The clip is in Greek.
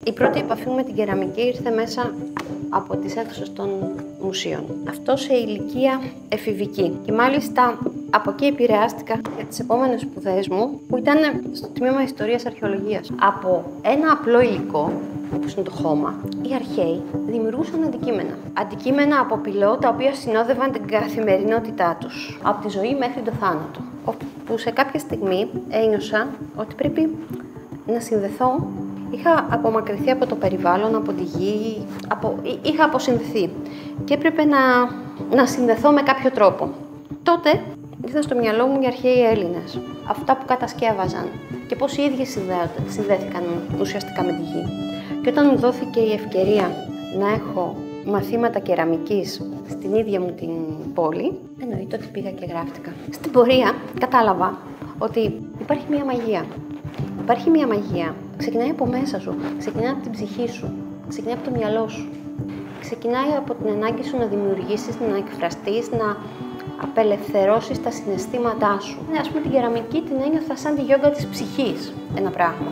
Η πρώτη επαφή με την κεραμική ήρθε μέσα από τις αίθουσες των μουσείων. Αυτό σε ηλικία εφηβική. Και μάλιστα από εκεί επηρεάστηκα για τις επόμενες σπουδές μου, που ήταν στο τμήμα Ιστορίας Αρχαιολογίας. Από ένα απλό υλικό, όπως είναι το χώμα, οι αρχαίοι δημιουργούσαν αντικείμενα. Αντικείμενα από πυλό, τα οποία συνόδευαν την καθημερινότητά τους, από τη ζωή μέχρι το θάνατο. Όπου σε κάποια στιγμή ένιωσα ότι πρέπει να συνδεθώ. Είχα απομακρυνθεί από το περιβάλλον, από τη γη, είχα αποσυνδεθεί και έπρεπε να συνδεθώ με κάποιο τρόπο. Τότε ήρθαν στο μυαλό μου οι αρχαίοι Έλληνες, αυτά που κατασκεύαζαν και πώς οι ίδιοι συνδέθηκαν ουσιαστικά με τη γη. Και όταν μου δόθηκε η ευκαιρία να έχω μαθήματα κεραμικής στην ίδια μου την πόλη, εννοείται ότι πήγα και γράφτηκα. Στην πορεία κατάλαβα ότι υπάρχει μια μαγεία. Υπάρχει μια μαγεία. Ξεκινάει από μέσα σου, ξεκινάει από την ψυχή σου, ξεκινάει από το μυαλό σου. Ξεκινάει από την ανάγκη σου να δημιουργήσεις, να εκφραστείς, να απελευθερώσεις τα συναισθήματά σου. Ας πούμε την κεραμική την ένιωθα σαν τη γιόγκα της ψυχής, ένα πράγμα.